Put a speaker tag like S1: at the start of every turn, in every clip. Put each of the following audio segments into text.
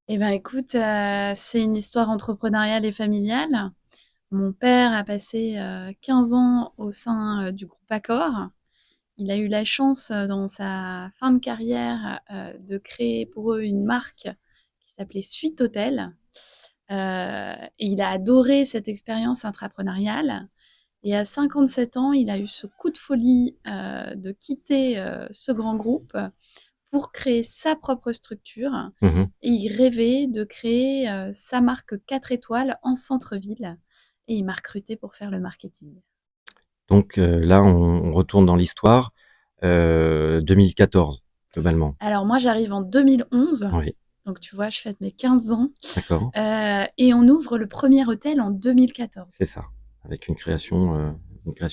S1: Eh ben, écoute, c'est une histoire entrepreneuriale et familiale. Mon père a passé 15 ans au sein du groupe Accor. Il a eu la chance, dans sa fin de carrière, de créer pour eux une marque qui s'appelait Suite Hôtel. Et il a adoré cette expérience intrapreneuriale. Et à 57 ans, il a eu ce coup de folie de quitter ce grand groupe pour créer sa propre structure.
S2: Mmh.
S1: Et il rêvait de créer sa marque 4 étoiles en centre-ville. Et il m'a recruté pour faire le marketing.
S2: Donc là, on retourne dans l'histoire, 2014, globalement.
S1: Alors moi, j'arrive en 2011.
S2: Oui,
S1: Donc tu vois, je fête mes 15 ans.
S2: d'accord,
S1: Et on ouvre le premier hôtel en 2014.
S2: c'est ça. Avec une création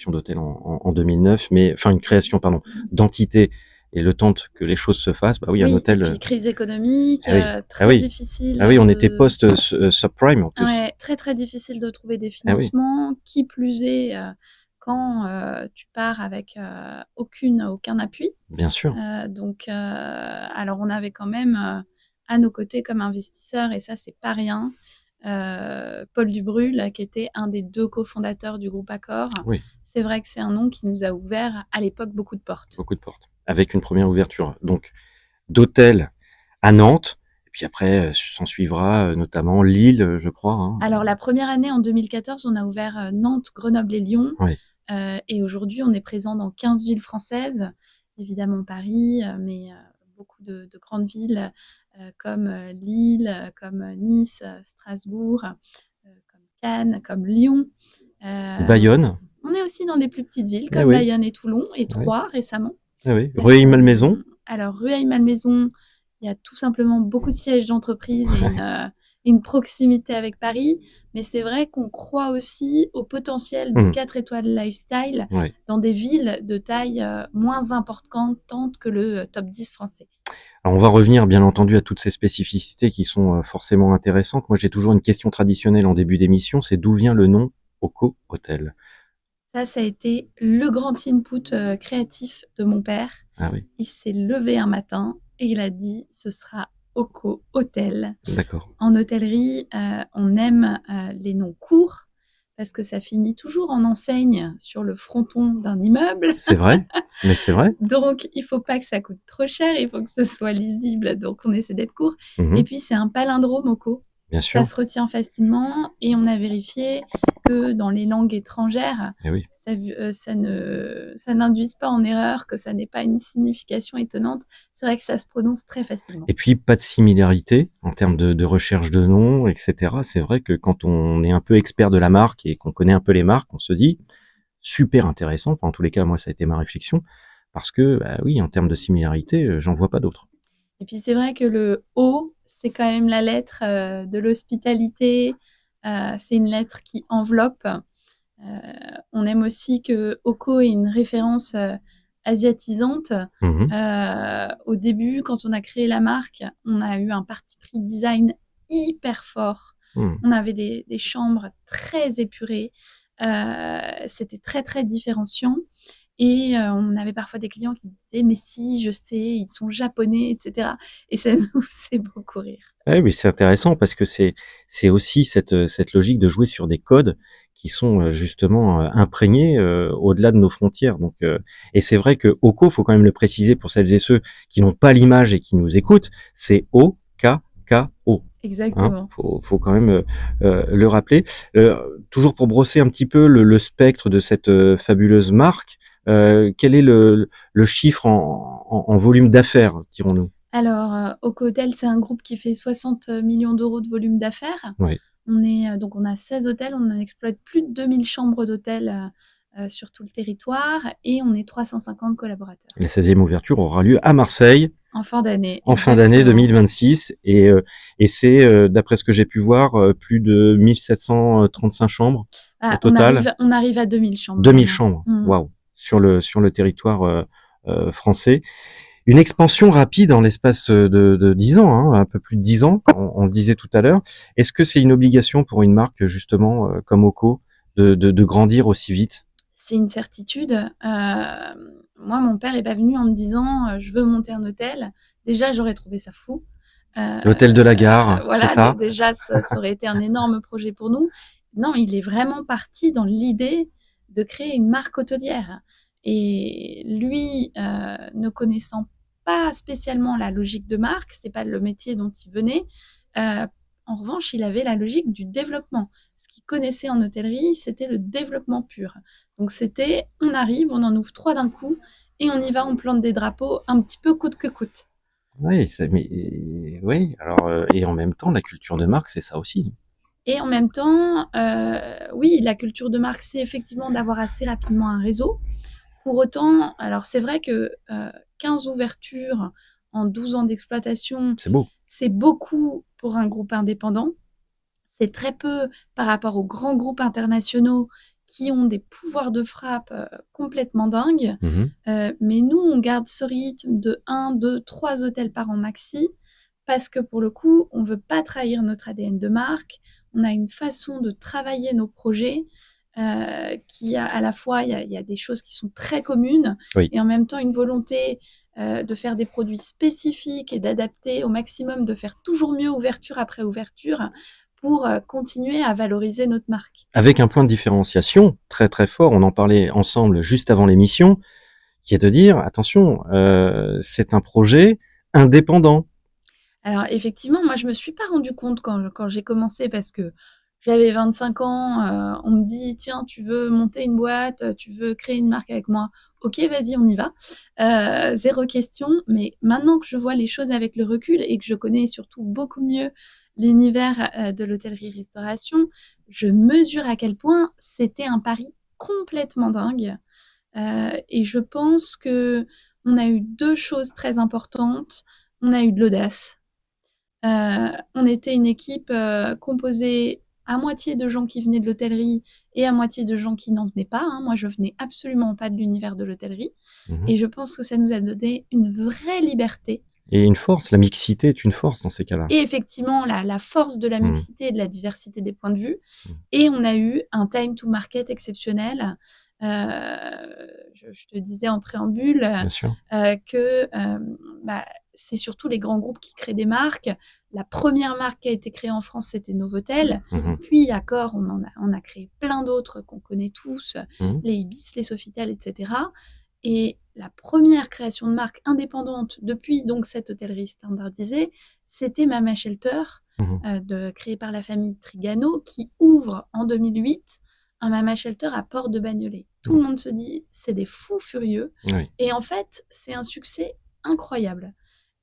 S2: d'hôtel en 2009, mais enfin une création, pardon, d'entité et le temps que les choses se fassent, bah oui, un
S1: Oui, et
S2: hôtel,
S1: puis crise économique,
S2: ah oui, ah
S1: très
S2: oui, ah
S1: difficile
S2: oui, on était
S1: de...
S2: post, subprime en plus.
S1: Ouais, très très difficile de trouver des
S2: Ah oui,
S1: financements. Qui plus est, quand tu pars avec aucun appui.
S2: bien sûr.
S1: Alors on avait quand même à nos côtés comme investisseur, et ça c'est pas rien, Paul Dubrul, qui était un des deux cofondateurs du groupe Accor.
S2: Oui,
S1: C'est vrai que c'est un nom qui nous a ouvert à l'époque beaucoup de portes.
S2: beaucoup de portes. Avec une première ouverture, donc d'hôtel à Nantes, et puis après, s'en suivra, notamment Lille, je crois, hein?
S1: Alors la première année, en 2014, on a ouvert Nantes, Grenoble et Lyon.
S2: Oui.
S1: Et aujourd'hui, on est présent dans 15 villes françaises, évidemment Paris, mais beaucoup de grandes villes comme Lille, comme Nice, Strasbourg, comme Cannes, comme Lyon. Euh,
S2: Bayonne,
S1: on est aussi dans des plus petites villes
S2: eh
S1: comme
S2: oui,
S1: Bayonne et Toulon, et
S2: oui,
S1: Troyes récemment.
S2: eh oui.
S1: Parce
S2: Rueil-Malmaison,
S1: alors, Rueil-Malmaison, il y a tout simplement beaucoup de sièges d'entreprise et une proximité avec Paris. Mais c'est vrai qu'on croit aussi au potentiel du
S2: mmh,
S1: 4 étoiles lifestyle
S2: ouais.
S1: dans des villes de taille moins importante que le top 10 français.
S2: Alors on va revenir bien entendu à toutes ces spécificités qui sont, forcément intéressantes. Moi, j'ai toujours une question traditionnelle en début d'émission, c'est d'où vient le nom Oco Hotel?
S1: Ça a été le grand input créatif de mon père.
S2: Ah oui,
S1: Il s'est levé un matin et il a dit ce sera Oco Hôtel.
S2: d'accord.
S1: En hôtellerie, on aime les noms courts parce que ça finit toujours en enseigne sur le fronton d'un immeuble.
S2: C'est vrai, mais c'est vrai.
S1: Donc, il faut pas que ça coûte trop cher, il faut que ce soit lisible. Donc, on essaie d'être court. Et
S2: Mmh.
S1: puis, c'est un palindrome au co.
S2: Bien
S1: Ça
S2: sûr.
S1: se retient facilement et on a vérifié que dans les langues étrangères,
S2: Eh oui.
S1: ça n'induise pas en erreur, que ça n'ait pas une signification étonnante. C'est vrai que ça se prononce très facilement.
S2: Et puis pas de similarité en termes de recherche de noms, et cetera. C'est vrai que quand on est un peu expert de la marque et qu'on connaît un peu les marques, on se dit: «Super intéressant». Enfin, en tous les cas, moi, ça a été ma réflexion parce que, bah, oui, en termes de similarité, j'en vois pas d'autres.
S1: Et puis c'est vrai que le O, c'est quand même la lettre de l'hospitalité. C'est une lettre qui enveloppe. On aime aussi que Oko ait une référence asiatisante.
S2: Mmh.
S1: Au début, quand on a créé la marque, on a eu un parti pris design hyper fort.
S2: Mmh.
S1: On avait des chambres très épurées. C'était très très différenciant. Et on avait parfois des clients qui disaient mais si, je sais, ils sont japonais, etc. Et ça nous faisait beaucoup rire.
S2: Ouais, mais c'est intéressant parce que c'est aussi cette logique de jouer sur des codes qui sont, justement, imprégnés, au-delà de nos frontières et c'est vrai que OCO, faut quand même le préciser pour celles et ceux qui n'ont pas l'image et qui nous écoutent, c'est OKKO, hein?
S1: Exactement.
S2: Faut quand même, le rappeler. Toujours pour brosser un petit peu le spectre de cette, fabuleuse marque, quel est le chiffre en volume d'affaires, dirons-nous?
S1: Alors, Ocotel, c'est un groupe qui fait 60 millions d'euros de volume d'affaires.
S2: Oui.
S1: Donc on a 16 hôtels, on exploite plus de 2000 chambres d'hôtel sur tout le territoire et on est 350 collaborateurs.
S2: La 16e ouverture aura lieu à Marseille
S1: En fin d'année,
S2: en fin d'année
S1: exactement.
S2: 2026 et c'est, d'après ce que j'ai pu voir, plus de 1735 chambres au
S1: Ah,
S2: total.
S1: on arrive à 2000 chambres
S2: 2000
S1: maintenant.
S2: chambres,
S1: Mm.
S2: waouh! Sur le territoire, français. Une expansion rapide en l'espace, de 10 ans, hein, un peu plus de 10 ans, on le disait tout à l'heure. Est-ce que c'est une obligation pour une marque justement, comme Oco de grandir aussi vite?
S1: C'est une certitude. Moi, mon père est pas venu en me disant je veux monter un hôtel. Déjà, j'aurais trouvé ça fou.
S2: L'hôtel de la Gare, c'est
S1: Voilà,
S2: ça?
S1: déjà, ça aurait été un énorme projet pour nous. Non, il est vraiment parti dans l'idée de créer une marque hôtelière. Et lui, ne connaissant pas spécialement la logique de marque, c'est pas le métier dont il venait. Euh, En revanche, il avait la logique du développement. Ce qu'il connaissait en hôtellerie, c'était le développement pur. Donc c'était, on arrive, on en ouvre 3 d'un coup, et on y va, on plante des drapeaux un petit peu coûte que coûte.
S2: Oui, oui, alors, et en même temps, la culture de marque, c'est ça aussi.
S1: Et en même temps, oui, la culture de marque, c'est effectivement d'avoir assez rapidement un réseau. Pour autant, alors c'est vrai que 15 ouvertures en 12 ans d'exploitation,
S2: C'est beau.
S1: c'est beaucoup pour un groupe indépendant. C'est très peu par rapport aux grands groupes internationaux qui ont des pouvoirs de frappe complètement dingues.
S2: Mmh.
S1: Mais nous, on garde ce rythme de 1, 2, 3 hôtels par an maxi, parce que pour le coup, on ne veut pas trahir notre ADN de marque. On a une façon de travailler nos projets qui a à la fois, il y a des choses qui sont très communes,
S2: Oui.
S1: et en même temps une volonté de faire des produits spécifiques et d'adapter au maximum, de faire toujours mieux ouverture après ouverture pour continuer à valoriser notre marque.
S2: Avec un point de différenciation très, très fort, on en parlait ensemble juste avant l'émission, qui est de dire: «Attention, c'est un projet indépendant».
S1: Alors effectivement, moi je me suis pas rendu compte quand j'ai commencé, parce que j'avais 25 ans, on me dit tiens, tu veux monter une boîte, tu veux créer une marque avec moi, ok, vas-y, on y va. Zéro question. Mais maintenant que je vois les choses avec le recul et que je connais surtout beaucoup mieux l'univers de l'hôtellerie-restauration, je mesure à quel point c'était un pari complètement dingue. Et je pense que on a eu deux choses très importantes. On a eu de l'audace. On était une équipe composée à moitié de gens qui venaient de l'hôtellerie et à moitié de gens qui n'en venaient pas, hein. Moi, je venais absolument pas de l'univers de l'hôtellerie.
S2: Mmh.
S1: Et je pense que ça nous a donné une vraie liberté.
S2: Et une force, la mixité est une force dans ces cas-là.
S1: Et effectivement, la force de la
S2: Mmh.
S1: mixité et de la diversité des points de vue.
S2: Mmh.
S1: Et on a eu un time to market exceptionnel. Je te disais en préambule
S2: Bien sûr.
S1: que bah, c'est surtout les grands groupes qui créent des marques. La première marque qui a été créée en France, c'était Novotel.
S2: Mmh.
S1: Puis Accor, on a créé plein d'autres qu'on connaît tous,
S2: Mmh.
S1: les Ibis, les Sofitel, etc. Et la première création de marque indépendante depuis donc cette hôtellerie standardisée, c'était Mama Shelter,
S2: Mmh.
S1: créée par la famille Trigano, qui ouvre en 2008 un Mama Shelter à Port de Bagnolet. Tout
S2: Mmh.
S1: le monde se dit, c'est des fous furieux.
S2: Oui.
S1: Et en fait, c'est un succès incroyable.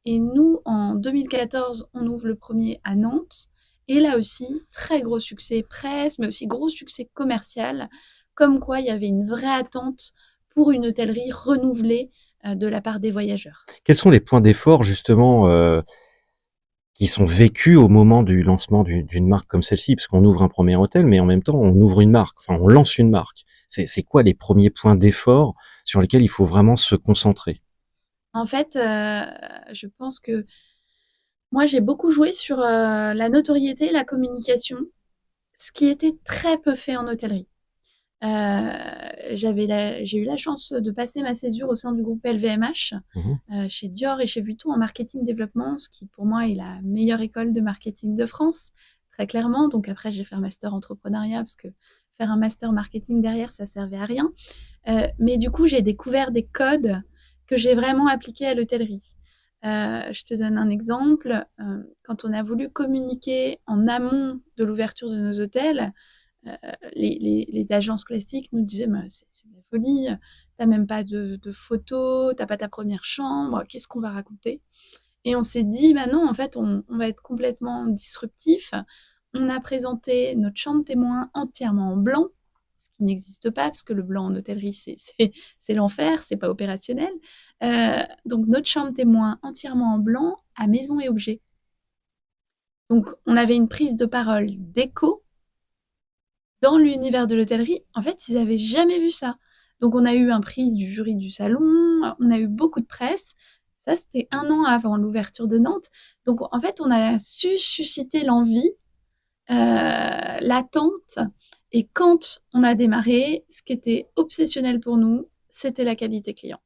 S1: Et nous, en 2014, on ouvre le premier à Nantes. Et là aussi, très gros succès presse, mais aussi gros succès commercial. Comme quoi, il y avait une vraie attente pour une hôtellerie renouvelée de la part des voyageurs.
S2: Quels sont les points d'effort justement, qui sont vécus au moment du lancement d'une marque comme celle-ci? Parce qu'on ouvre un premier hôtel, mais en même temps on ouvre une marque, enfin on lance une marque. C'est quoi les premiers points d'effort sur lesquels il faut vraiment se concentrer?
S1: En fait, je pense que moi, j'ai beaucoup joué sur la notoriété et la communication, ce qui était très peu fait en hôtellerie. J'ai eu la chance de passer ma césure au sein du groupe LVMH,
S2: Mmh.
S1: chez Dior et chez Vuitton en marketing développement, ce qui pour moi est la meilleure école de marketing de France, très clairement. Donc après, j'ai fait un master entrepreneuriat parce que faire un master marketing derrière, ça servait à rien. Mais du coup, j'ai découvert des codes que j'ai vraiment appliqués à l'hôtellerie. Je te donne un exemple. Quand on a voulu communiquer en amont de l'ouverture de nos hôtels, euh, les agences classiques nous disaient c'est de la folie, t'as même pas de photos, t'as pas ta première chambre, qu'est-ce qu'on va raconter? Et on s'est dit, bah non, en fait, on va être complètement disruptif. On a présenté notre chambre témoin entièrement en blanc, ce qui n'existe pas, parce que le blanc en hôtellerie, c'est l'enfer, c'est pas opérationnel. Donc, notre chambre témoin entièrement en blanc, à maison et objet. Donc, on avait une prise de parole d'écho dans l'univers de l'hôtellerie. En fait, ils n'avaient jamais vu ça. Donc, on a eu un prix du jury du salon, on a eu beaucoup de presse. Ça, c'était 1 an avant l'ouverture de Nantes. Donc, en fait, on a su susciter l'envie, l'attente. Et quand on a démarré, ce qui était obsessionnel pour nous, c'était la qualité client.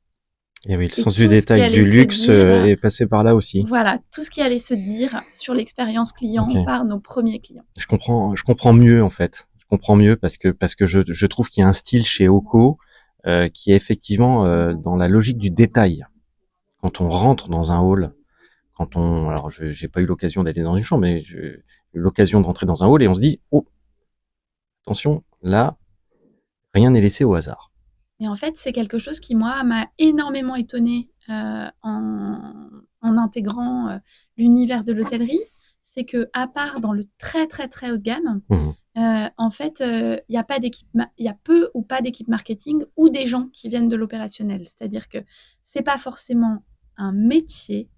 S2: Et oui, le
S1: Et
S2: sens du
S1: tout ce qui
S2: détail,
S1: allait
S2: du
S1: se
S2: luxe
S1: dire,
S2: est passé par là aussi.
S1: voilà, tout ce qui allait se dire sur l'expérience client
S2: Ok.
S1: par nos premiers clients.
S2: Je comprends mieux en fait. Je comprends mieux parce que je trouve qu'il y a un style chez Oko qui est effectivement dans la logique du détail. Quand on rentre dans un hall, alors j'ai pas eu l'occasion d'aller dans une chambre, mais j'ai eu l'occasion de rentrer dans un hall et on se dit, oh, attention, là, rien n'est laissé au hasard.
S1: Et en fait, c'est quelque chose qui, moi, m'a énormément étonnée en intégrant l'univers de l'hôtellerie. C'est que, à part dans le très, très, très haut de gamme,
S2: Mhm.
S1: en fait, il y a pas d'équipe, il y a peu ou pas d'équipe marketing ou des gens qui viennent de l'opérationnel. C'est-à-dire que c'est pas forcément un métier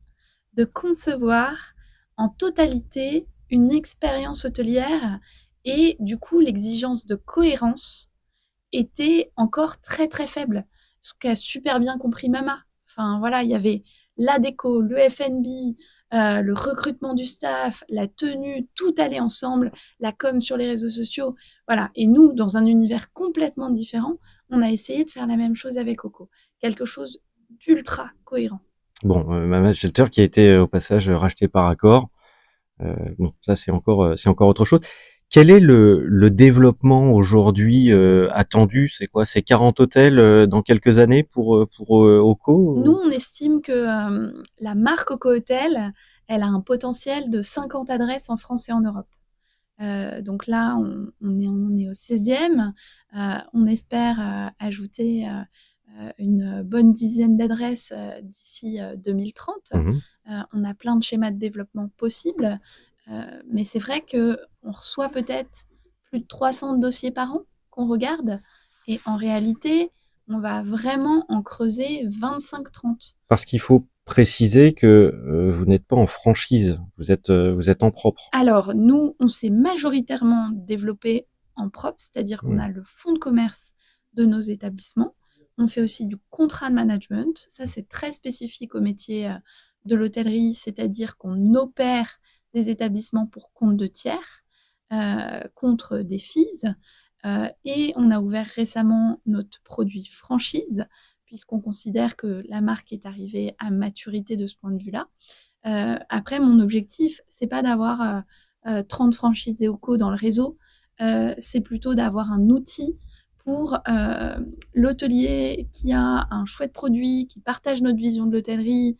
S1: de concevoir en totalité une expérience hôtelière et du coup l'exigence de cohérence était encore très très faible. Ce qu'a super bien compris Mama. Enfin voilà, il y avait la déco, le F&B, le recrutement du staff, la tenue, tout allait ensemble, la com sur les réseaux sociaux. Voilà. Et nous, dans un univers complètement différent, on a essayé de faire la même chose avec Coco. Quelque chose d'ultra cohérent.
S2: Bon, Mama Shelter qui a été au passage racheté par Accor. Bon, ça c'est encore autre chose. Quel est le développement aujourd'hui attendu? C'est quoi? C'est 40 hôtels dans quelques années pour
S1: Nous,
S2: Oko?
S1: on estime que la marque Coco Hotel, elle a un potentiel de 50 adresses en France et en Europe. Donc là, on est au 16e. On espère ajouter une bonne dizaine d'adresses d'ici 2030.
S2: Mhm.
S1: On a plein de schémas de développement possibles, mais c'est vrai qu'on reçoit peut-être plus de 300 dossiers par an qu'on regarde, et en réalité, on va vraiment en creuser 25-30.
S2: Parce qu'il faut préciser que vous n'êtes pas en franchise, vous êtes en propre.
S1: Alors, nous, on s'est majoritairement développé en propre, c'est-à-dire qu'on
S2: Mhm.
S1: a le fonds de commerce de nos établissements. On fait aussi du contrat de management. Ça, c'est très spécifique au métier de l'hôtellerie, c'est-à-dire qu'on opère des établissements pour compte de tiers, contre des fees. Et on a ouvert récemment notre produit franchise, puisqu'on considère que la marque est arrivée à maturité de ce point de vue-là. Après, mon objectif, c'est pas d'avoir 30 franchises Eoco dans le réseau, c'est plutôt d'avoir un outil pour l'hôtelier qui a un chouette produit, qui partage notre vision de l'hôtellerie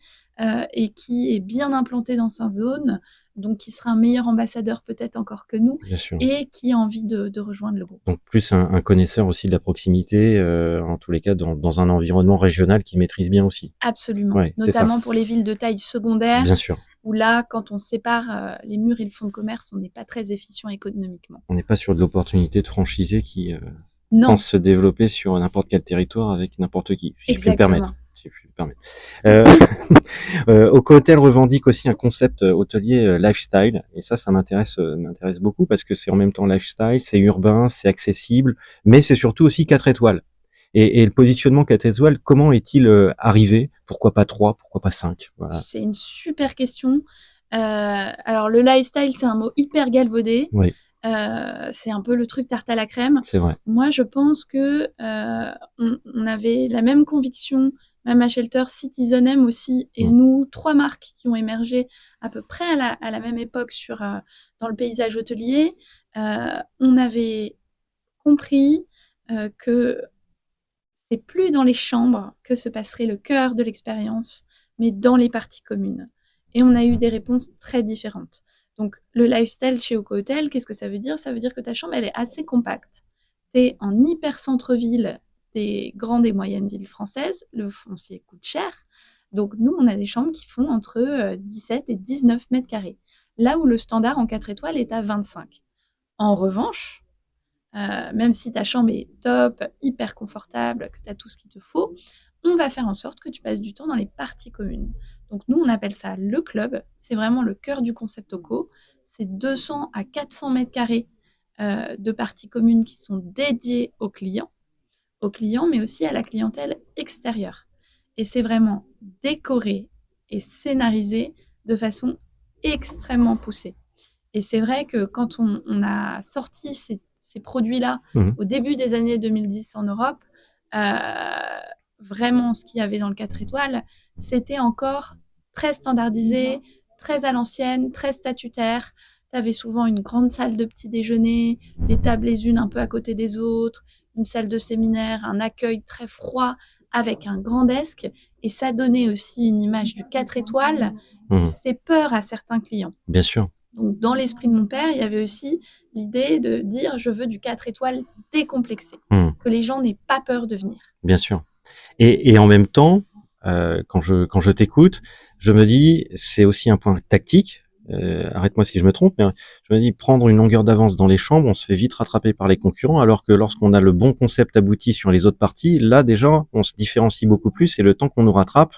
S1: et qui est bien implanté dans sa zone, donc qui sera un meilleur ambassadeur peut-être encore que nous,
S2: Bien sûr.
S1: et qui a envie de rejoindre le groupe.
S2: Donc plus un connaisseur aussi de la proximité, en tous les cas dans un environnement régional qu'il maîtrise bien aussi.
S1: Absolument,
S2: Ouais, c'est ça.
S1: notamment pour les villes de taille secondaire,
S2: Bien sûr.
S1: où là, quand on sépare les murs et le fonds de commerce, on n'est pas très efficient économiquement.
S2: On n'est pas sur de l'opportunité de franchisé qui
S1: Non,
S2: pense se développer sur n'importe quel territoire avec n'importe qui, si je puis me permettre.
S1: exactement.
S2: Si je puis me permettre. Euh, Ocotel revendique aussi un concept hôtelier lifestyle, et ça m'intéresse beaucoup parce que c'est en même temps lifestyle, c'est urbain, c'est accessible, mais c'est surtout aussi 4 étoiles. Et le positionnement 4 étoiles, comment est-il arrivé? Pourquoi pas 3? Pourquoi pas 5? Voilà.
S1: C'est une super question. Alors, le lifestyle, c'est un mot hyper galvaudé.
S2: Oui,
S1: C'est un peu le truc tarte à la crème.
S2: c'est vrai.
S1: Moi, je pense que on avait la même conviction, Mama Shelter, Citizen M aussi, et
S2: Mm.
S1: nous, trois marques qui ont émergé à peu près à la même époque dans le paysage hôtelier. On avait compris que c'est plus dans les chambres que se passerait le cœur de l'expérience, mais dans les parties communes. Et on a eu des réponses très différentes. Donc, le lifestyle chez Oco Hotel, qu'est-ce que ça veut dire? Ça veut dire que ta chambre, elle est assez compacte. Tu es en hyper centre-ville des grandes et moyennes villes françaises. Le foncier coûte cher. Donc, nous, on a des chambres qui font entre 17 et 19 mètres carrés. Là où le standard en 4 étoiles est à 25. En revanche, même si ta chambre est top, hyper confortable, que tu as tout ce qu'il te faut, on va faire en sorte que tu passes du temps dans les parties communes. Donc nous, on appelle ça le club. C'est vraiment le cœur du concept OCO. C'est 200 à 400 mètres carrés de parties communes qui sont dédiées aux clients, mais aussi à la clientèle extérieure. Et c'est vraiment décoré et scénarisé de façon extrêmement poussée. Et c'est vrai que quand on a sorti ces produits-là
S2: Mhm.
S1: au début des années 2010 en Europe, euh, vraiment ce qu'il y avait dans le 4 étoiles, c'était encore très standardisé, très à l'ancienne, très statutaire. Tu avais souvent une grande salle de petit déjeuner, des tables les unes un peu à côté des autres, une salle de séminaire, un accueil très froid avec un grand desk. Et ça donnait aussi une image du 4 étoiles qui
S2: Mmh.
S1: faisait peur à certains clients.
S2: Bien sûr.
S1: Donc, dans l'esprit de mon père, il y avait aussi l'idée de dire je veux du 4 étoiles décomplexé,
S2: Mmh.
S1: que les gens n'aient pas peur de venir.
S2: Bien sûr. Et en même temps, quand je t'écoute, je me dis, c'est aussi un point tactique. Arrête-moi si je me trompe, mais je me dis, prendre une longueur d'avance dans les chambres, on se fait vite rattraper par les concurrents, alors que lorsqu'on a le bon concept abouti sur les autres parties, là déjà, on se différencie beaucoup plus et le temps qu'on nous rattrape,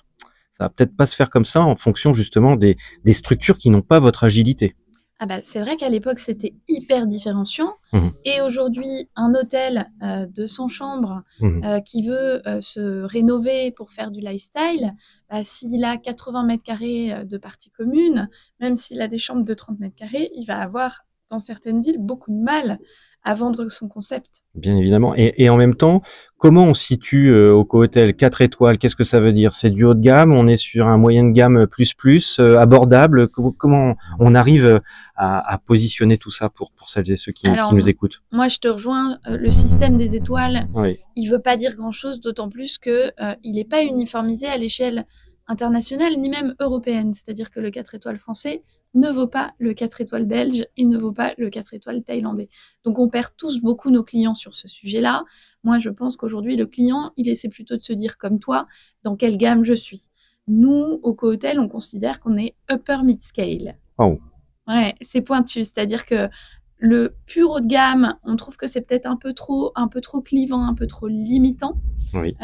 S2: ça va peut-être pas se faire comme ça en fonction justement des structures qui n'ont pas votre agilité.
S1: Ah bah, c'est vrai qu'à l'époque, c'était hyper différenciant.
S2: Mmh.
S1: Et aujourd'hui, un hôtel de 100 chambres
S2: Mmh.
S1: qui veut se rénover pour faire du lifestyle, bah, s'il a 80 mètres carrés de partie commune, même s'il a des chambres de 30 mètres carrés, il va avoir, dans certaines villes, beaucoup de mal à vendre son concept.
S2: Bien évidemment. Et en même temps, comment on situe au co-hôtel 4 étoiles? Qu'est-ce que ça veut dire? C'est du haut de gamme? On est sur un moyen de gamme plus, abordable? Comment on arrive à positionner tout ça pour celles et ceux qui
S1: Alors,
S2: nous écoutent?
S1: moi, je te rejoins, le système des étoiles,
S2: Oui,
S1: il veut pas dire grand-chose, d'autant plus que il n'est pas uniformisé à l'échelle internationale ni même européenne. C'est-à-dire que le 4 étoiles français ne vaut pas le 4 étoiles belge et ne vaut pas le 4 étoiles thaïlandais. Donc on perd tous beaucoup nos clients sur ce sujet-là. Moi, je pense qu'aujourd'hui, le client, il essaie plutôt de se dire comme toi, dans quelle gamme je suis. Nous, au co-hôtel, on considère qu'on est upper mid-scale.
S2: waouh,
S1: Ouais, c'est pointu, c'est-à-dire que le pur haut de gamme, on trouve que c'est peut-être un peu trop clivant, un peu trop limitant,
S2: oui,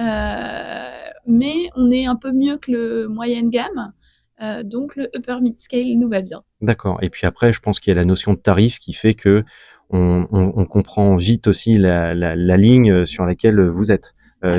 S1: mais on est un peu mieux que le moyenne gamme, donc le upper mid-scale nous va bien.
S2: d'accord. Et puis après, je pense qu'il y a la notion de tarif qui fait que on comprend vite aussi la ligne sur laquelle vous êtes.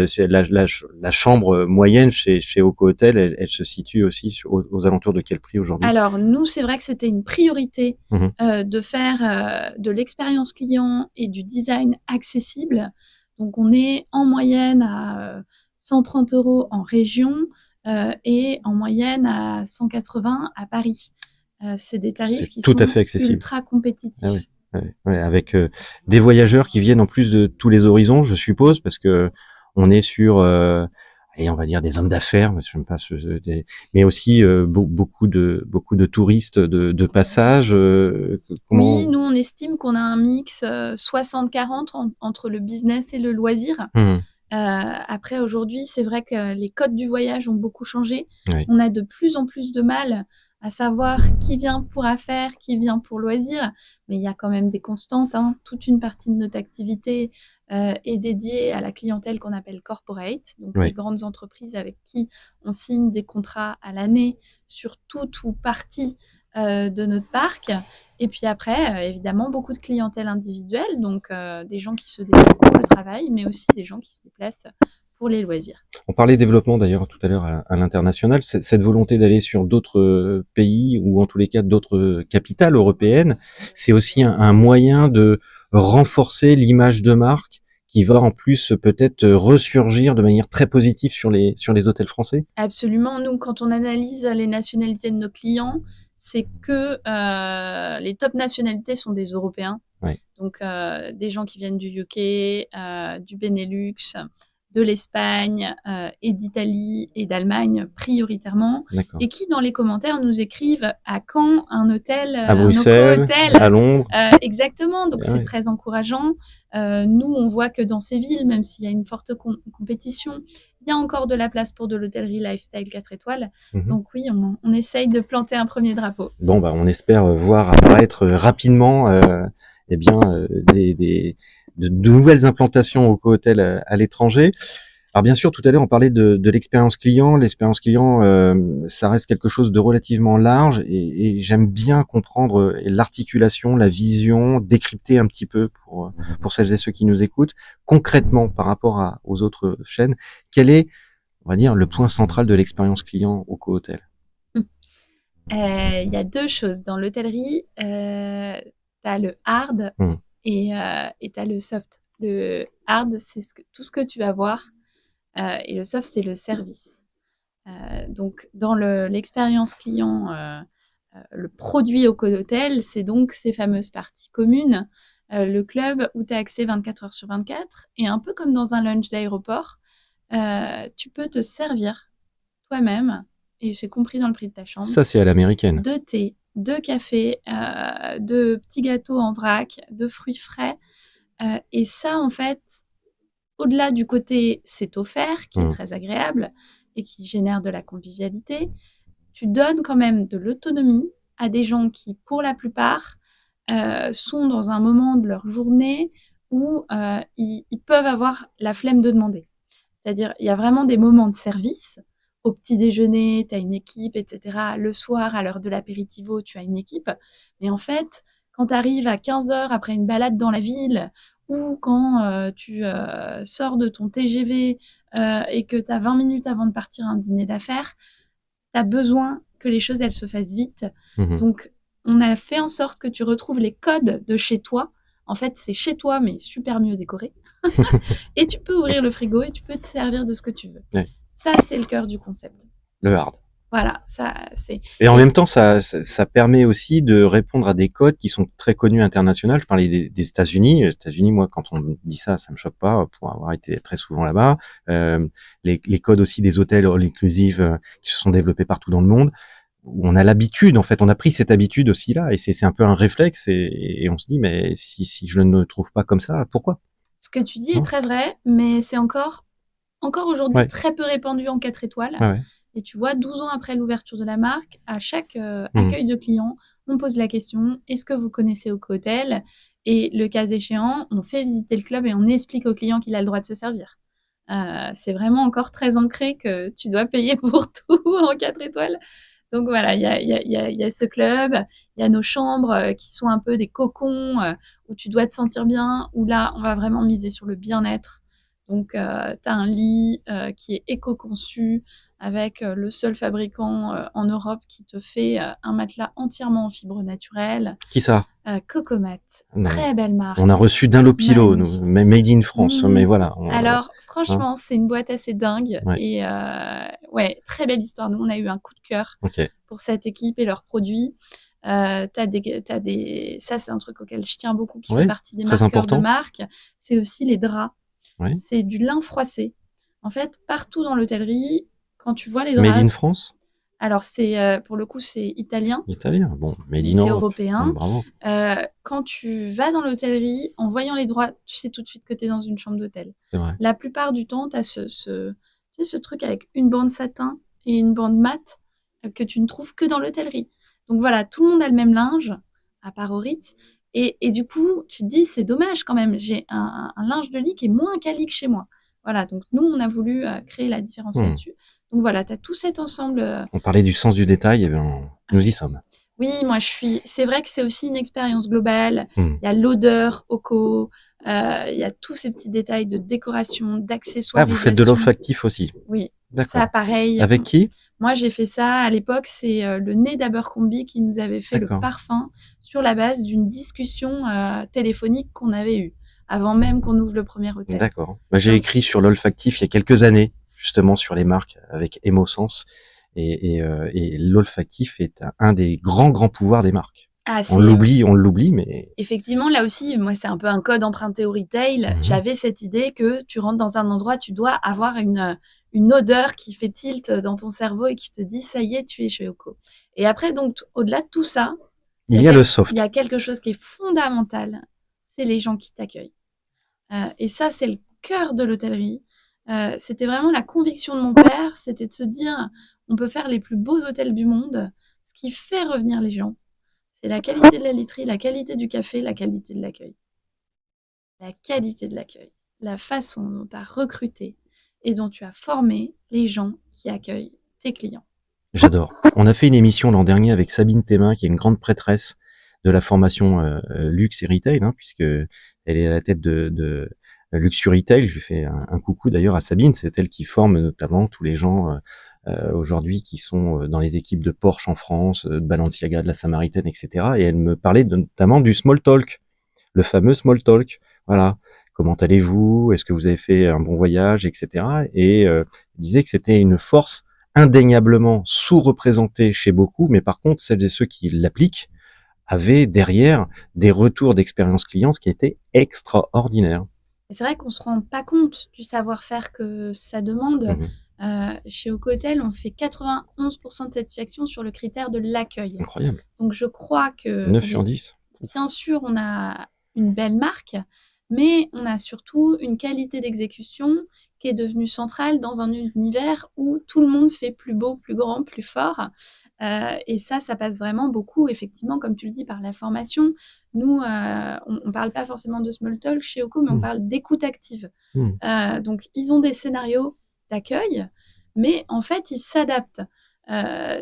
S2: C'est la chambre moyenne chez Oco Hotel, elle se situe aussi aux alentours de quel prix aujourd'hui?
S1: Alors nous, c'est vrai que c'était une priorité
S2: Mmh.
S1: de faire de l'expérience client et du design accessible. Donc on est en moyenne à 130 € en région et en moyenne à 180 à Paris. C'est des tarifs
S2: C'est
S1: qui
S2: tout à
S1: sont
S2: fait accessible.
S1: ultra
S2: Ah oui,
S1: compétitifs.
S2: ouais, ouais, avec des voyageurs qui viennent en plus de tous les horizons, je suppose, parce que on est sur, allez, on va dire des hommes d'affaires, mais je pas mais aussi beaucoup de touristes de passage.
S1: Oui,
S2: Comment?
S1: nous on estime qu'on a un mix 60-40 entre le business et le loisir.
S2: Mmh,
S1: Après aujourd'hui, c'est vrai que les codes du voyage ont beaucoup changé.
S2: oui,
S1: On a de plus en plus de mal à savoir qui vient pour affaires, qui vient pour loisirs, mais il y a quand même des constantes, hein. Toute une partie de notre activité est dédiée à la clientèle qu'on appelle corporate, donc les
S2: oui.
S1: grandes entreprises avec qui on signe des contrats à l'année sur toute ou partie de notre parc. Et puis après, évidemment, beaucoup de clientèle individuelle, donc des gens qui se déplacent pour le travail, mais aussi des gens qui se déplacent pour les loisirs.
S2: On parlait développement d'ailleurs tout à l'heure à l'international. Cette volonté d'aller sur d'autres pays ou en tous les cas d'autres capitales européennes, c'est aussi un moyen de renforcer l'image de marque qui va en plus peut-être ressurgir de manière très positive sur les hôtels français.
S1: Absolument, nous, quand on analyse les nationalités de nos clients, c'est que les top nationalités sont des Européens,
S2: Ouais,
S1: donc des gens qui viennent du UK, du Benelux, de l'Espagne et d'Italie et d'Allemagne prioritairement,
S2: d'accord.
S1: et qui dans les commentaires nous écrivent à quand un hôtel,
S2: À
S1: un
S2: Bruxelles,
S1: hôtel.
S2: à Londres.
S1: Exactement, donc c'est
S2: Ouais.
S1: très encourageant. Nous, on voit que dans ces villes, même s'il y a une forte compétition, il y a encore de la place pour de l'hôtellerie lifestyle 4 étoiles.
S2: Mhm.
S1: Donc oui, on essaye de planter un premier drapeau.
S2: Bon, bah, on espère voir apparaître rapidement, eh bien, de nouvelles implantations au co-hôtel à l'étranger. Alors bien sûr, tout à l'heure, on parlait de l'expérience client. L'expérience client, ça reste quelque chose de relativement large et j'aime bien comprendre l'articulation, la vision, décrypter un petit peu pour celles et ceux qui nous écoutent, concrètement par rapport aux autres chaînes. Quel est, on va dire, le point central de l'expérience client au co-hôtel?
S1: Il y a deux choses. Dans l'hôtellerie, tu as le hard
S2: Mmh,
S1: et tu as le soft. Le hard, c'est tout ce que tu vas voir Et le soft, c'est le service. Donc, dans l'expérience client, le produit au codotel, c'est donc ces fameuses parties communes, le club où tu as accès 24 heures sur 24. Et un peu comme dans un lunch d'aéroport, tu peux te servir toi-même, et c'est compris dans le prix de ta chambre,
S2: Ça, c'est à l'américaine.
S1: de thé, de café, de petits gâteaux en vrac, de fruits frais. Et ça, en fait, au-delà du côté c'est offert, qui est très agréable et qui génère de la convivialité, tu donnes quand même de l'autonomie à des gens qui, pour la plupart, sont dans un moment de leur journée où ils peuvent avoir la flemme de demander. C'est-à-dire, il y a vraiment des moments de service. Au petit déjeuner, tu as une équipe, etc. Le soir, à l'heure de l'apéritivo, tu as une équipe. Mais en fait, quand tu arrives à 15 heures après une balade dans la ville, ou quand tu sors de ton TGV et que tu as 20 minutes avant de partir à un dîner d'affaires, tu as besoin que les choses elles se fassent vite. Donc, on a fait en sorte que tu retrouves les codes de chez toi. En fait, c'est chez toi, mais super mieux décoré. Et tu peux ouvrir le frigo et tu peux te servir de ce que tu veux.
S2: Ouais.
S1: Ça, c'est le cœur du concept.
S2: Le hard.
S1: Voilà, ça, c'est...
S2: Et en même temps, ça permet aussi de répondre à des codes qui sont très connus internationaux. Je parlais des États-Unis. Les États-Unis, moi, quand on me dit ça, ça me choque pas pour avoir été très souvent là-bas. Les codes aussi des hôtels all inclusive qui se sont développés partout dans le monde, où on a l'habitude, en fait, on a pris cette habitude aussi là, et c'est un peu un réflexe, et on se dit, mais si je ne trouve pas comme ça, pourquoi?
S1: Ce que tu dis est très vrai, mais c'est encore aujourd'hui très peu répandu en 4 étoiles.
S2: Ouais.
S1: Et tu vois, 12 ans après l'ouverture de la marque, à chaque accueil de clients, on pose la question, est-ce que vous connaissez Oco Hotel? Et le cas échéant, on fait visiter le club et on explique au client qu'il a le droit de se servir. C'est vraiment encore très ancré que tu dois payer pour tout en 4 étoiles. Donc voilà, il y a ce club, il y a nos chambres qui sont un peu des cocons où tu dois te sentir bien, où là, on va vraiment miser sur le bien-être. Donc, tu as un lit qui est éco-conçu avec le seul fabricant en Europe qui te fait un matelas entièrement en fibres naturelles.
S2: Qui ça?
S1: Cocomat,
S2: Non.
S1: très belle marque.
S2: On a reçu d'un Lopilo, nous, made in France, mais voilà.
S1: Alors, franchement, c'est une boîte assez dingue.
S2: Ouais.
S1: Et ouais, très belle histoire. Nous, on a eu un coup de cœur pour cette équipe et leurs produits. Ça, c'est un truc auquel je tiens beaucoup, qui fait partie des marqueurs de marque. C'est aussi les draps. C'est du lin froissé. En fait, partout dans l'hôtellerie, quand tu vois les draps...
S2: Made in France?
S1: Alors, pour le coup, c'est italien.
S2: Italien, bon,
S1: mais c'est européen. Bravo. Quand tu vas dans l'hôtellerie, en voyant les draps, tu sais tout de suite que tu es dans une chambre d'hôtel.
S2: C'est vrai.
S1: La plupart du temps, tu as ce truc avec une bande satin et une bande mat que tu ne trouves que dans l'hôtellerie. Donc voilà, tout le monde a le même linge, à part au Ritz. Et du coup, tu te dis, c'est dommage quand même, j'ai un linge de lit qui est moins quali que chez moi. Voilà, donc nous, on a voulu créer la différence là-dessus. Donc voilà, tu as tout cet ensemble.
S2: On parlait du sens du détail, et bien, nous y sommes.
S1: Oui, moi c'est vrai que c'est aussi une expérience globale. Il y a l'odeur Oco, il y a tous ces petits détails de décoration, d'accessoires.
S2: Ah, vous faites de l'olfactif aussi?
S1: Oui.
S2: D'accord.
S1: Ça, pareil.
S2: Avec qui?
S1: Moi, j'ai fait ça à l'époque, c'est le nez d'Abercrombie qui nous avait fait le parfum sur la base d'une discussion téléphonique qu'on avait eue, avant même qu'on ouvre le premier hôtel.
S2: D'accord. Bah, j'ai écrit sur l'olfactif il y a quelques années, justement sur les marques avec Emosense, et l'olfactif est un des grands pouvoirs des marques. Ah, on l'oublie, mais...
S1: Effectivement, là aussi, moi, c'est un peu un code emprunté au retail. J'avais cette idée que tu rentres dans un endroit, tu dois avoir une odeur qui fait tilt dans ton cerveau et qui te dit, ça y est, tu es chez Oco. Et après, donc, au-delà de tout ça,
S2: il y a le soft.
S1: Il y a quelque chose qui est fondamental, c'est les gens qui t'accueillent. Et ça, c'est le cœur de l'hôtellerie. C'était vraiment la conviction de mon père, c'était de se dire, on peut faire les plus beaux hôtels du monde. Ce qui fait revenir les gens, c'est la qualité de la literie, la qualité du café, la qualité de l'accueil. La qualité de l'accueil, la façon dont tu as recruté et dont tu as formé les gens qui accueillent tes clients.
S2: J'adore. On a fait une émission l'an dernier avec Sabine Thémin, qui est une grande prêtresse de la formation luxe et retail, puisque elle est à la tête de Luxury Retail. Je lui fais un coucou d'ailleurs à Sabine. C'est elle qui forme notamment tous les gens aujourd'hui qui sont dans les équipes de Porsche en France, de Balenciaga, de la Samaritaine, etc. Et elle me parlait notamment du small talk, le fameux small talk. Voilà. comment allez-vous? Est-ce que vous avez fait un bon voyage, etc. Et il disait que c'était une force indéniablement sous-représentée chez beaucoup, mais par contre, celles et ceux qui l'appliquent avaient derrière des retours d'expérience cliente qui étaient extraordinaires.
S1: Et c'est vrai qu'on se rend pas compte du savoir-faire que ça demande.
S2: Mmh.
S1: Chez Ocotel, on fait 91% de satisfaction sur le critère de l'accueil.
S2: Incroyable.
S1: Donc je crois que
S2: 9 sur 10.
S1: bien sûr, on a une belle marque, mais on a surtout une qualité d'exécution qui est devenue centrale dans un univers où tout le monde fait plus beau, plus grand, plus fort. Et ça passe vraiment beaucoup, effectivement, comme tu le dis, par la formation. Nous, on ne parle pas forcément de small talk chez Oco, mais on
S2: Mmh.
S1: parle d'écoute active.
S2: Mmh.
S1: Donc, ils ont des scénarios d'accueil, mais en fait, ils s'adaptent.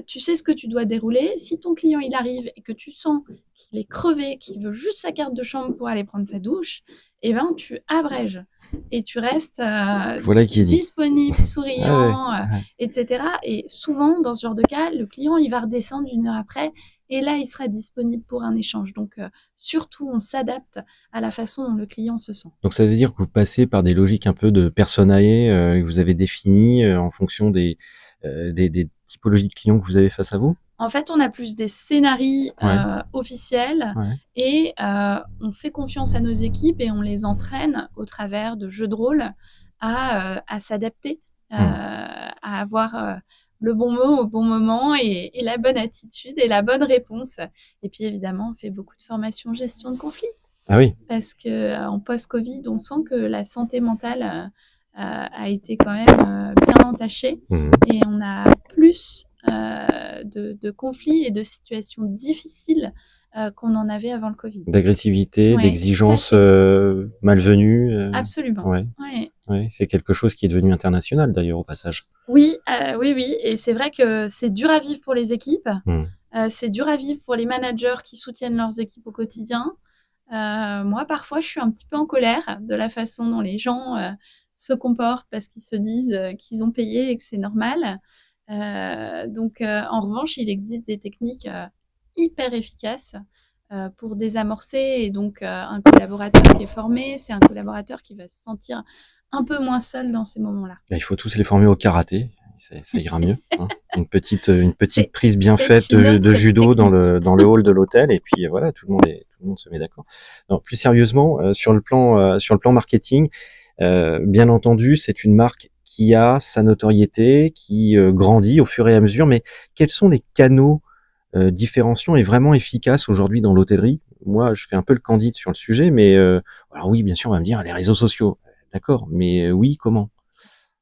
S1: Tu sais ce que tu dois dérouler. Si ton client il arrive et que tu sens qu'il est crevé, qu'il veut juste sa carte de chambre pour aller prendre sa douche, eh ben tu abrèges et tu restes
S2: Voilà qui est dit.
S1: disponible,
S2: Ah ouais,
S1: souriant,
S2: ouais.
S1: etc. Et souvent, dans ce genre de cas, le client il va redescendre 1 heure après et là, il sera disponible pour un échange. Donc, surtout, on s'adapte à la façon dont le client se sent.
S2: Donc ça veut dire que vous passez par des logiques un peu de personae, que vous avez définies, en fonction des typologies de clients que vous avez face à vous?
S1: En fait, on a plus des scénarios
S2: Ouais,
S1: officiels
S2: ouais.
S1: et on fait confiance à nos équipes et on les entraîne au travers de jeux de rôle à s'adapter,
S2: Mmh.
S1: à avoir le bon mot au bon moment et la bonne attitude et la bonne réponse. Et puis évidemment, on fait beaucoup de formations gestion de conflits
S2: Ah oui.
S1: parce que en post-Covid, on sent que la santé mentale a été quand même bien entachée
S2: Mmh.
S1: et on a plus de conflits et de situations difficiles qu'on en avait avant le Covid.
S2: D'agressivité,
S1: Ouais, tout à
S2: d'exigence,
S1: fait.
S2: malvenue,
S1: Absolument.
S2: ouais,
S1: Ouais.
S2: ouais, c'est quelque chose qui est devenu international d'ailleurs au passage.
S1: Oui, oui, oui. Et c'est vrai que c'est dur à vivre pour les équipes.
S2: Mmh.
S1: C'est dur à vivre pour les managers qui soutiennent leurs équipes au quotidien. Moi, parfois, je suis un petit peu en colère de la façon dont les gens se comportent parce qu'ils se disent qu'ils ont payé et que c'est normal. Donc, en revanche, il existe des techniques hyper efficaces pour désamorcer. Et donc, un collaborateur qui est formé, c'est un collaborateur qui va se sentir un peu moins seul dans ces moments-là.
S2: Bah, il faut tous les former au karaté, ça ira mieux, hein. Une petite
S1: C'est,
S2: prise bien
S1: c'est
S2: faite
S1: une
S2: de
S1: autre
S2: judo dans
S1: technique.
S2: le hall de l'hôtel et puis voilà, tout le monde se met d'accord. Non, plus sérieusement, sur le plan marketing, bien entendu, c'est une marque qui a sa notoriété, qui grandit au fur et à mesure, mais quels sont les canaux différenciants et vraiment efficaces aujourd'hui dans l'hôtellerie? Moi, je fais un peu le candide sur le sujet, mais alors oui, bien sûr, on va me dire les réseaux sociaux. D'accord, mais oui, comment?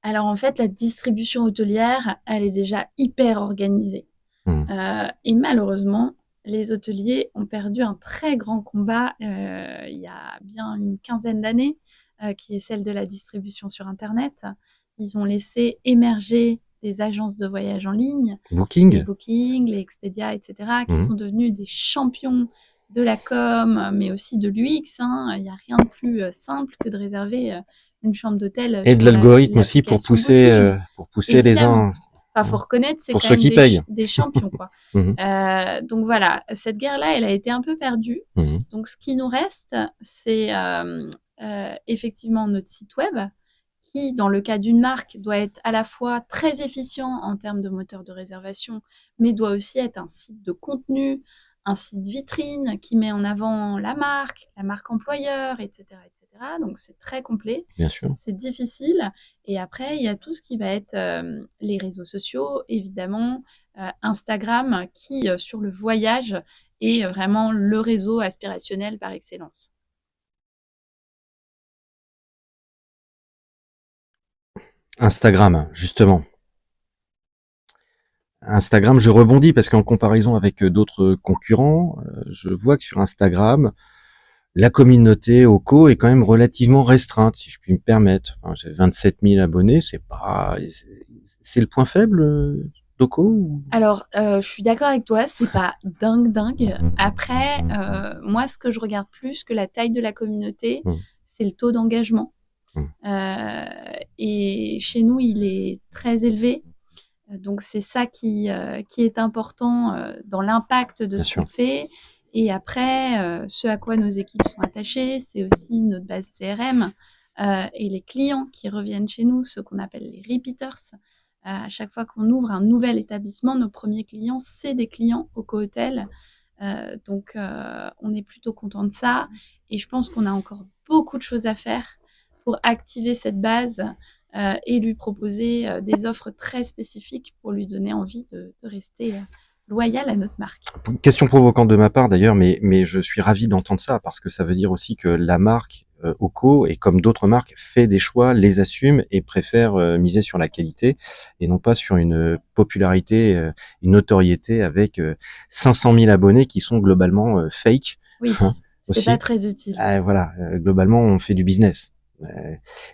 S1: Alors en fait, la distribution hôtelière, elle est déjà hyper organisée.
S2: Mmh.
S1: Et malheureusement, les hôteliers ont perdu un très grand combat il y a bien une quinzaine d'années, qui est celle de la distribution sur Internet. Ils ont laissé émerger des agences de voyage en ligne, les
S2: Booking?
S1: Booking, les Expedia, etc., qui
S2: Mmh.
S1: sont devenus des champions de la com, mais aussi de l'UX. Hein. Il n'y a rien de plus simple que de réserver une chambre d'hôtel
S2: Et de
S1: sur
S2: l'algorithme aussi
S1: l'application Booking.
S2: pour pousser les
S1: Évidemment.
S2: uns,
S1: Enfin, faut
S2: hein,
S1: reconnaître, c'est
S2: pour
S1: quand
S2: ceux
S1: même
S2: qui payent.
S1: des champions, quoi.
S2: Mmh.
S1: Donc voilà, cette guerre-là, elle a été un peu perdue.
S2: Mmh.
S1: Donc ce qui nous reste, c'est effectivement notre site web, qui, dans le cas d'une marque, doit être à la fois très efficient en termes de moteur de réservation, mais doit aussi être un site de contenu, un site vitrine qui met en avant la marque employeur, etc., etc. Donc c'est très complet,
S2: Bien sûr.
S1: c'est difficile. Et après, il y a tout ce qui va être les réseaux sociaux, évidemment, Instagram, qui, sur le voyage, est vraiment le réseau aspirationnel par excellence.
S2: Instagram, justement. Instagram, je rebondis parce qu'en comparaison avec d'autres concurrents, je vois que sur Instagram, la communauté OCO est quand même relativement restreinte, si je puis me permettre. Enfin, j'ai 27 000 abonnés, c'est le point faible d'OCO ou...
S1: Alors, je suis d'accord avec toi, c'est pas dingue. Après, moi, ce que je regarde plus que la taille de la communauté,
S2: Mmh.
S1: c'est le taux d'engagement.
S2: Mmh.
S1: Et chez nous, il est très élevé. Donc, c'est ça qui est important dans l'impact de
S2: Bien
S1: ce qu'on
S2: sûr.
S1: fait. Et après, ce à quoi nos équipes sont attachées, c'est aussi notre base CRM et les clients qui reviennent chez nous, ce qu'on appelle les repeaters. À chaque fois qu'on ouvre un nouvel établissement, nos premiers clients, c'est des clients au co-hôtel. Donc, on est plutôt content de ça. Et je pense qu'on a encore beaucoup de choses à faire pour activer cette base et lui proposer des offres très spécifiques pour lui donner envie de rester loyal à notre marque.
S2: Question provocante de ma part d'ailleurs, mais je suis ravi d'entendre ça parce que ça veut dire aussi que la marque Oco, et comme d'autres marques, fait des choix, les assume et préfère miser sur la qualité et non pas sur une popularité, une notoriété avec 500 000 abonnés qui sont globalement fake.
S1: Oui,
S2: Hein,
S1: c'est pas
S2: aussi.
S1: très utile.
S2: Voilà, globalement, on fait du business.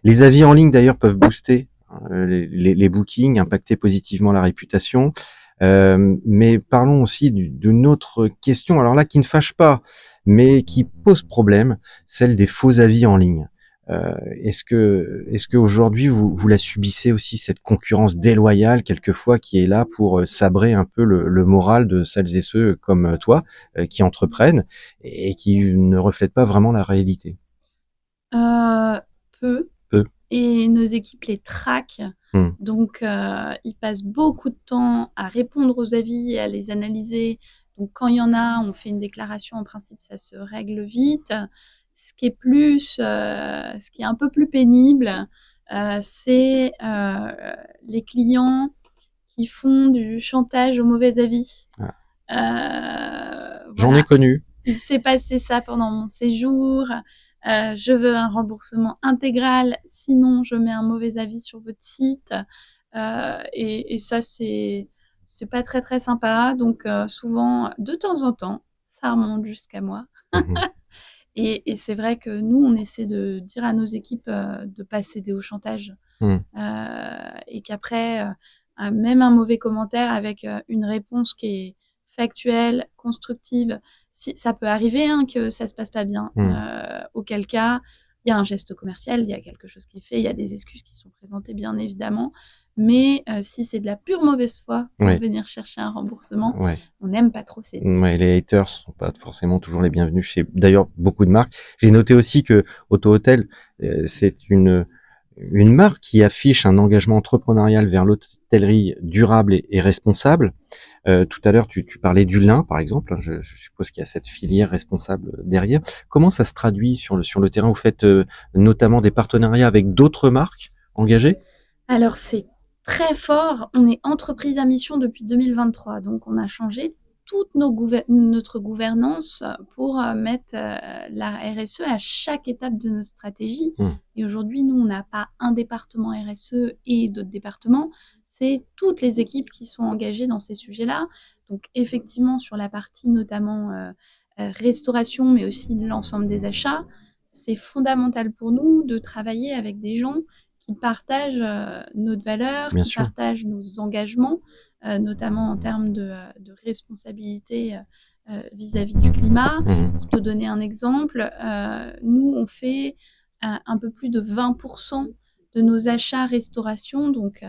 S2: Les avis en ligne d'ailleurs peuvent booster les bookings, impacter positivement la réputation. Mais parlons aussi d'une autre question, alors là qui ne fâche pas, mais qui pose problème, celle des faux avis en ligne. Est-ce que aujourd'hui vous la subissez aussi, cette concurrence déloyale quelquefois qui est là pour sabrer un peu le moral de celles et ceux comme toi qui entreprennent et qui ne reflètent pas vraiment la réalité?
S1: Peu.
S2: Peu.
S1: Et nos équipes les traquent.
S2: Mmh.
S1: Donc, ils passent beaucoup de temps à répondre aux avis et à les analyser. Donc, quand il y en a, on fait une déclaration. En principe, ça se règle vite. Ce qui est un peu plus pénible, c'est les clients qui font du chantage au mauvais avis.
S2: Ah. J'en ai
S1: Voilà,
S2: connu.
S1: il s'est passé ça pendant mon séjour. Je veux un remboursement intégral, sinon je mets un mauvais avis sur votre site. Et ça, c'est pas très très sympa. Donc souvent, de temps en temps, ça remonte jusqu'à moi.
S2: Mmh.
S1: Et c'est vrai que nous, on essaie de dire à nos équipes de pas céder au chantage.
S2: Mmh.
S1: Et qu'après, même un mauvais commentaire avec une réponse qui est factuelle, constructive, si, ça peut arriver hein, que ça se passe pas bien.
S2: Mmh.
S1: Auquel cas, il y a un geste commercial, il y a quelque chose qui est fait, il y a des excuses qui sont présentées, bien évidemment. Mais si c'est de la pure mauvaise foi pour
S2: Ouais.
S1: venir chercher un remboursement,
S2: Ouais.
S1: on n'aime pas trop céder.
S2: Ouais, les haters sont pas forcément toujours les bienvenus chez d'ailleurs beaucoup de marques. J'ai noté aussi que Auto Hotel, c'est une marque qui affiche un engagement entrepreneurial vers l'hôtellerie durable et responsable. Tout à l'heure, tu parlais du lin, par exemple, hein, je suppose qu'il y a cette filière responsable derrière. Comment ça se traduit sur le terrain? Vous faites notamment des partenariats avec d'autres marques engagées?
S1: Alors, c'est très fort. On est entreprise à mission depuis 2023, donc on a changé toute notre gouvernance pour mettre la RSE à chaque étape de notre stratégie.
S2: Mmh.
S1: Et aujourd'hui, nous, on n'a pas un département RSE et d'autres départements, c'est toutes les équipes qui sont engagées dans ces sujets-là. Donc, effectivement, sur la partie notamment restauration, mais aussi l'ensemble des achats, c'est fondamental pour nous de travailler avec des gens qui partagent notre valeur,
S2: Bien
S1: qui
S2: sûr.
S1: partagent nos engagements, notamment en termes de responsabilité vis-à-vis du climat.
S2: Mmh.
S1: Pour te donner un exemple, nous, on fait un peu plus de 20% de nos achats restauration, donc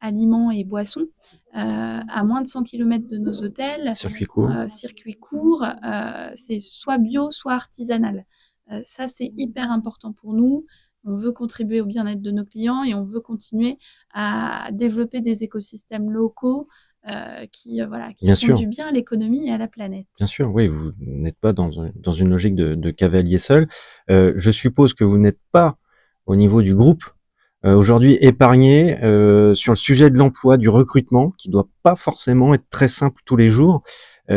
S1: aliments et boissons, à moins de 100 km de nos hôtels,
S2: Circuit court.
S1: circuit court, c'est soit bio, soit artisanal. Ça, c'est hyper important pour nous. On veut contribuer au bien-être de nos clients et on veut continuer à développer des écosystèmes locaux voilà, qui
S2: Bien
S1: font
S2: sûr.
S1: du bien à l'économie et à la planète.
S2: Bien sûr, oui, vous n'êtes pas dans une logique de cavalier seul. Je suppose que vous n'êtes pas, au niveau du groupe, aujourd'hui épargné, sur le sujet de l'emploi, du recrutement, qui doit pas forcément être très simple tous les jours.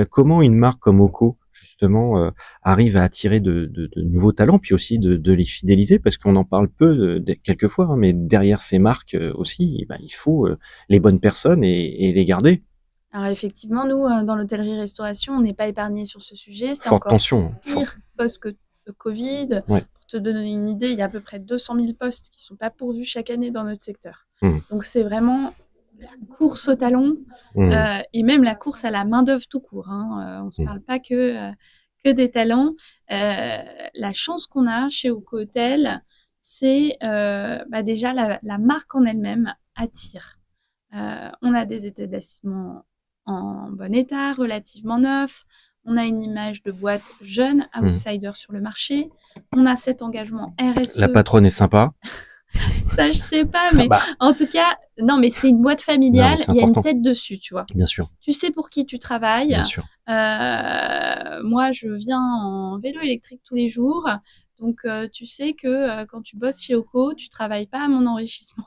S2: Comment une marque comme Oco, justement, arrive à attirer de nouveaux talents, puis aussi de les fidéliser? Parce qu'on en parle peu, quelquefois, hein, mais derrière ces marques, aussi, eh ben, il faut, les bonnes personnes et les garder.
S1: Alors effectivement, nous, dans l'hôtellerie-restauration, on n'est pas épargnés sur ce sujet. C'est
S2: Forte
S1: encore
S2: tension, hein,
S1: pire post-Covid.
S2: ouais.
S1: Pour te donner une idée, il y a à peu près 200 000 postes qui ne sont pas pourvus chaque année dans notre secteur.
S2: Mmh.
S1: Donc c'est vraiment la course au talon
S2: Mmh.
S1: et même la course à la main-d'œuvre tout court. Hein. On ne se
S2: Mmh.
S1: parle pas que des talents. La chance qu'on a chez Oco Hotel, c'est déjà la marque en elle-même attire. On a des établissements en bon état, relativement neufs. On a une image de boîte jeune, outsider sur le marché. On a cet engagement RSE.
S2: La patronne est sympa.
S1: Ça, je sais pas, mais en tout cas, non, mais c'est une boîte familiale. Il y a une tête dessus, tu vois.
S2: Bien sûr.
S1: Tu sais pour qui tu travailles.
S2: Bien sûr.
S1: Moi, je viens en vélo électrique tous les jours. Donc, tu sais que quand tu bosses chez Oco, tu travailles pas à mon enrichissement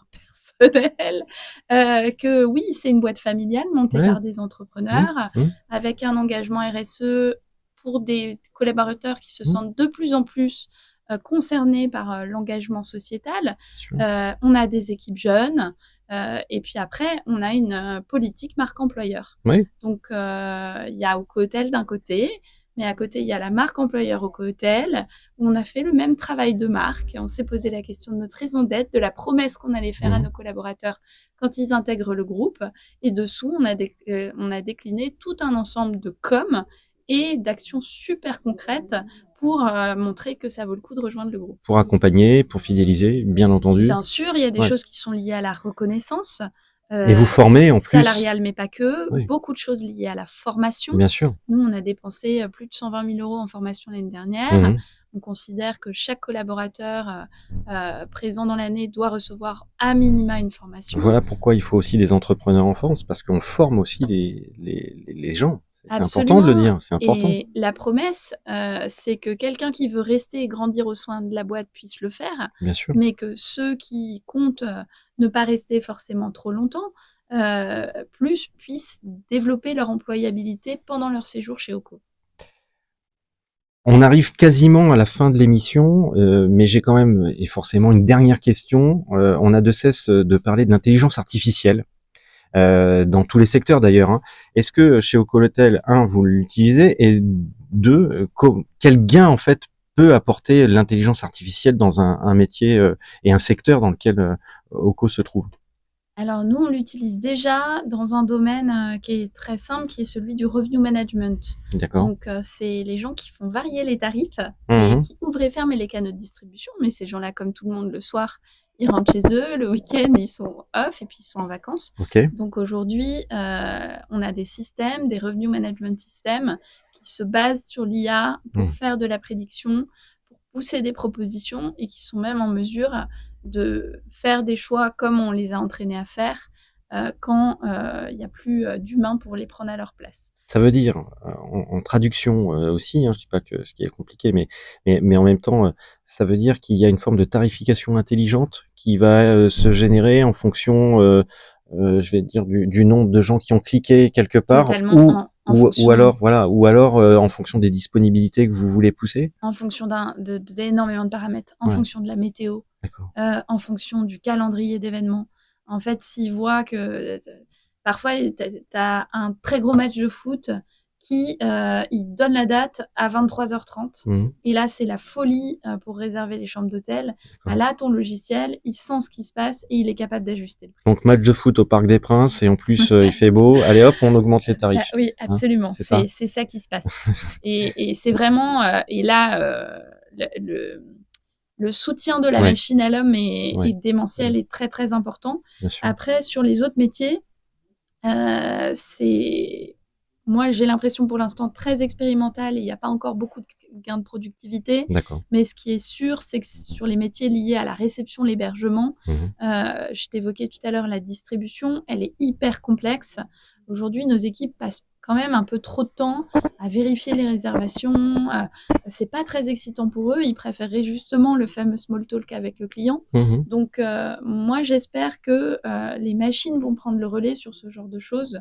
S1: personnel. Que oui, c'est une boîte familiale montée par des entrepreneurs avec un engagement RSE pour des collaborateurs qui se sentent de plus en plus concernés par l'engagement sociétal. On a des équipes jeunes. Et puis après, on a une politique marque employeur. Donc, il y a Oco Hotel d'un côté, mais à côté, il y a la marque employeur Oco Hotel, où on a fait le même travail de marque. On s'est posé la question de notre raison d'être, de la promesse qu'on allait faire à nos collaborateurs quand ils intègrent le groupe. Et dessous, on a décliné tout un ensemble de com et d'actions super concrètes pour montrer que ça vaut le coup de rejoindre le groupe.
S2: Pour accompagner, pour fidéliser, bien entendu.
S1: Bien sûr, il y a des choses qui sont liées à la reconnaissance.
S2: Et vous formez en plus.
S1: Salariale, mais pas que. Beaucoup de choses liées à la formation.
S2: Bien sûr.
S1: Nous, on a dépensé plus de 120 000 € en formation l'année dernière. On considère que chaque collaborateur présent dans l'année doit recevoir à minima une formation.
S2: Voilà pourquoi il faut aussi des entrepreneurs en France, parce qu'on forme aussi les gens. C'est important de le dire, c'est important.
S1: Et la promesse, c'est que quelqu'un qui veut rester et grandir au sein de la boîte puisse le faire.
S2: Bien sûr.
S1: Mais que ceux qui comptent ne pas rester forcément trop longtemps, puissent développer leur employabilité pendant leur séjour chez Oco.
S2: On arrive quasiment à la fin de l'émission, mais j'ai quand même, et forcément, une dernière question. On a de cesse de parler d'intelligence artificielle. Dans tous les secteurs d'ailleurs. Est-ce que chez Oco Hotel, vous l'utilisez, et deux, quel gain en fait peut apporter l'intelligence artificielle dans un métier et un secteur dans lequel Oco se trouve?
S1: Alors nous, on l'utilise déjà dans un domaine qui est très simple, qui est celui du revenue management.
S2: D'accord.
S1: Donc c'est les gens qui font varier les tarifs et qui ouvrent et ferment les canaux de distribution. Mais ces gens-là, comme tout le monde, le soir, ils rentrent chez eux, le week-end, ils sont off et puis ils sont en vacances. Donc aujourd'hui, on a des systèmes, des revenue management systems qui se basent sur l'IA pour faire de la prédiction, pour pousser des propositions et qui sont même en mesure de faire des choix comme on les a entraînés à faire quand il n'y a plus d'humains pour les prendre à leur place.
S2: Ça veut dire, en traduction aussi, je ne dis pas que ce qui est compliqué, mais en même temps, ça veut dire qu'il y a une forme de tarification intelligente qui va se générer en fonction, je vais dire, du nombre de gens qui ont cliqué quelque part, ou alors en fonction des disponibilités que vous voulez pousser.
S1: En fonction d'énormément de paramètres, en fonction de la météo, en fonction du calendrier d'événements. En fait, s'ils voient que parfois, tu as un très gros match de foot qui il donne la date à 23h30. Et là, c'est la folie pour réserver les chambres d'hôtel. Là, ton logiciel, il sent ce qui se passe et il est capable d'ajuster le prix.
S2: Donc, match de foot au Parc des Princes et en plus, il fait beau. Allez hop, on augmente les tarifs.
S1: Oui, absolument. C'est ça qui se passe. Et c'est vraiment... et là, le soutien de la machine à l'homme est démentiel et très, très important. Après, sur les autres métiers, c'est, moi j'ai l'impression pour l'instant très expérimental et il n'y a pas encore beaucoup de gains de productivité. Mais ce qui est sûr, c'est que sur les métiers liés à la réception, l'hébergement, je t'évoquais tout à l'heure la distribution, elle est hyper complexe. Aujourd'hui, nos équipes passent quand même un peu trop de temps à vérifier les réservations. C'est pas très excitant pour eux. Ils préféreraient justement le fameux small talk avec le client. Donc, moi, j'espère que les machines vont prendre le relais sur ce genre de choses.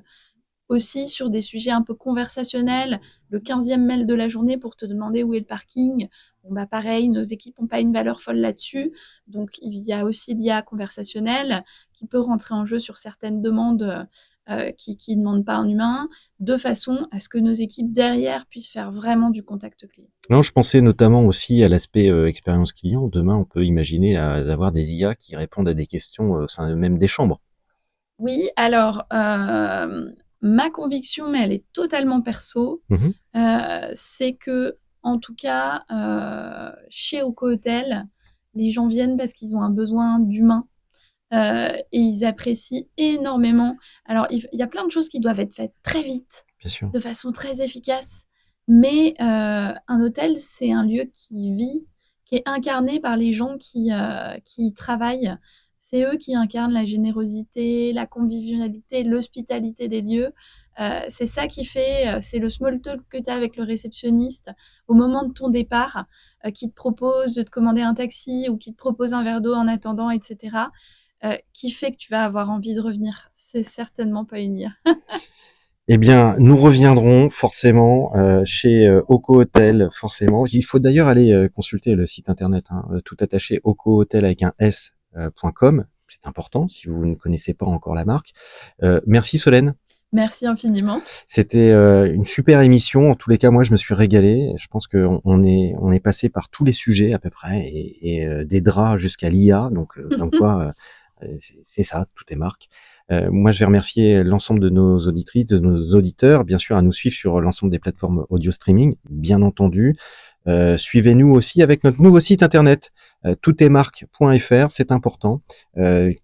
S1: Aussi sur des sujets un peu conversationnels, le 15e mail de la journée pour te demander où est le parking. Bon, bah pareil, nos équipes n'ont pas une valeur folle là-dessus. Donc, il y a aussi l'IA conversationnelle qui peut rentrer en jeu sur certaines demandes qui ne demandent pas un humain, de façon à ce que nos équipes derrière puissent faire vraiment du contact client.
S2: Non, je pensais notamment aussi à l'aspect expérience client. Demain, on peut imaginer d'avoir des IA qui répondent à des questions au sein même des chambres.
S1: Oui, alors, ma conviction, mais elle est totalement perso, c'est que, en tout cas, chez Oco Hotel, les gens viennent parce qu'ils ont un besoin d'humain. Et ils apprécient énormément. Alors, il y a plein de choses qui doivent être faites très vite, de façon très efficace. Mais un hôtel, c'est un lieu qui vit, qui est incarné par les gens qui y travaillent. C'est eux qui incarnent la générosité, la convivialité, l'hospitalité des lieux. C'est ça qui fait, c'est le small talk que tu as avec le réceptionniste au moment de ton départ, qui te propose de te commander un taxi ou qui te propose un verre d'eau en attendant, etc., qui fait que tu vas avoir envie de revenir. C'est certainement pas une IA.
S2: Eh bien, nous reviendrons forcément chez Oco Hotel, forcément. Il faut d'ailleurs aller consulter le site internet, hein, tout attaché, ocohotel avec un s.com. C'est important si vous ne connaissez pas encore la marque. Merci Solène.
S1: Merci infiniment.
S2: C'était une super émission. En tous les cas, moi, je me suis régalé. Je pense qu'on est passé par tous les sujets à peu près, et des draps jusqu'à l'IA. Donc, comme quoi, c'est ça, tout est marque. Moi, je vais remercier l'ensemble de nos auditrices, de nos auditeurs, bien sûr, à nous suivre sur l'ensemble des plateformes audio streaming, bien entendu. Suivez-nous aussi avec notre nouveau site internet, toutetmarque.fr, c'est important,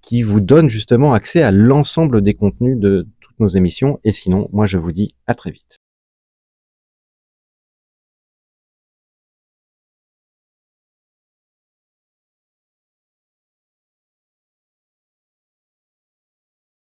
S2: qui vous donne justement accès à l'ensemble des contenus de toutes nos émissions. Et sinon, moi, je vous dis à très vite.